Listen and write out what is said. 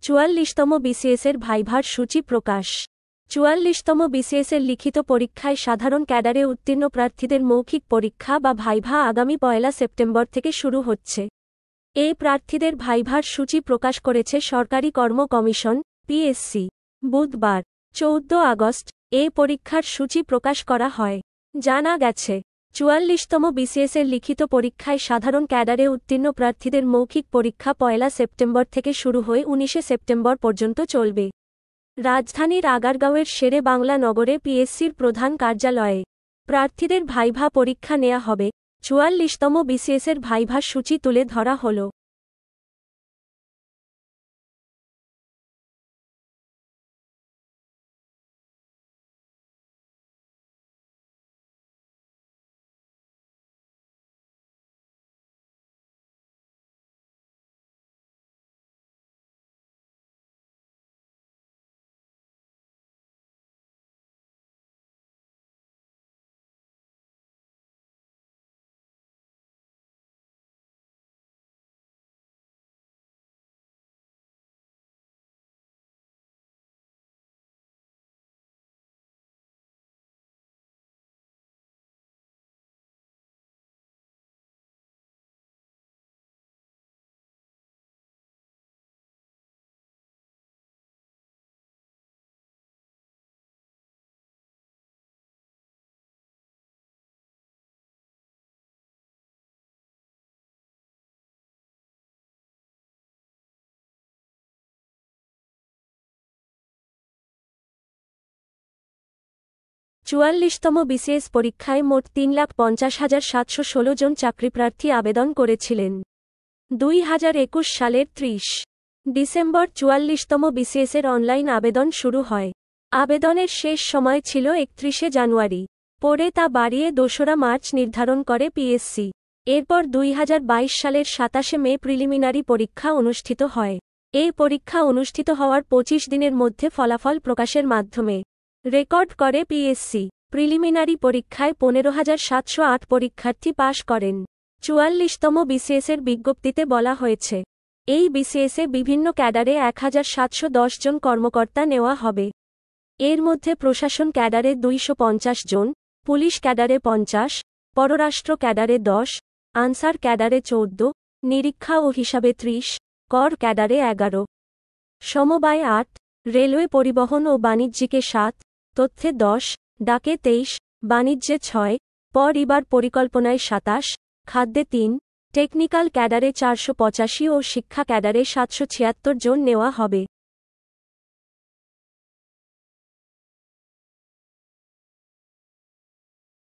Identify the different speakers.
Speaker 1: 44তম বিসিএসের ভাইভার সূচি প্রকাশ। 44তম বিসিএসের লিখিত পরীক্ষায় সাধারণ ক্যাডারে উত্তীর্ণ প্রার্থীদের মৌখিক পরীক্ষা বা ভাইভা আগামী 1 সেপ্টেম্বর থেকে শুরু হচ্ছে। এই প্রার্থীদের ভাইভার সূচি প্রকাশ করেছে সরকারি কর্ম কমিশন, পিএসসি। বুধবার 14 আগস্ট এই পরীক্ষার সূচি প্রকাশ করা হয়। জানা গেছে, 44তম বিসিএসের লিখিত পরীক্ষায় সাধারণ ক্যাডারে উত্তীর্ণ প্রার্থীদের মৌখিক পরীক্ষা 1 সেপ্টেম্বর থেকে শুরু হয়ে 19 সেপ্টেম্বর পর্যন্ত চলবে। রাজধানীর আগারগাঁওয়ের শেরে বাংলা নগরে পিএসসির প্রধান কার্যালয়ে প্রার্থীদের ভাইভা পরীক্ষা নেওয়া হবে। 44তম বিসিএসের ভাইভা সূচি তুলে ধরা হল। চুয়াল্লিশতম বিসিএস পরীক্ষায় মোট 3,50,716 জন চাকরিপ্রার্থী আবেদন করেছিলেন। 2021 সালের 30 ডিসেম্বর 44তম বিসিএসের অনলাইন আবেদন শুরু হয়। আবেদনের শেষ সময় ছিল 31 জানুয়ারি। পরে তা বাড়িয়ে 2রা মার্চ নির্ধারণ করে পিএসসি। এরপর 2022 সালের 27 মে প্রিলিমিনারি পরীক্ষা অনুষ্ঠিত হয়। এই পরীক্ষা অনুষ্ঠিত হওয়ার 25 দিনের মধ্যে ফলাফল প্রকাশের মাধ্যমে রেকর্ড করে পিএসসি। প্রিলিমিনারি পরীক্ষায় 15,708 পরীক্ষার্থী পাশ করেন। 44তম বিসিএসের বিজ্ঞপ্তিতে বলা হয়েছে, এই বিসিএসে বিভিন্ন ক্যাডারে 1,710 জন কর্মকর্তা নেওয়া হবে। এর মধ্যে প্রশাসন ক্যাডারে 250 জন, পুলিশ ক্যাডারে 50, পররাষ্ট্র ক্যাডারে 10, আনসার ক্যাডারে 14, নিরীক্ষা ও হিসাবে 30, কর ক্যাডারে 11, সমবায় 8, রেলওয়ে পরিবহন ও বাণিজ্যিকে 7, তথ্যে 10, ডাকে 23, বাণিজ্যে 6, পরিবার পরিকল্পনায় 27, খাদ্যে 3, টেকনিক্যাল ক্যাডারে 485 ও শিক্ষা ক্যাডারে 776 জন নেওয়া হবে।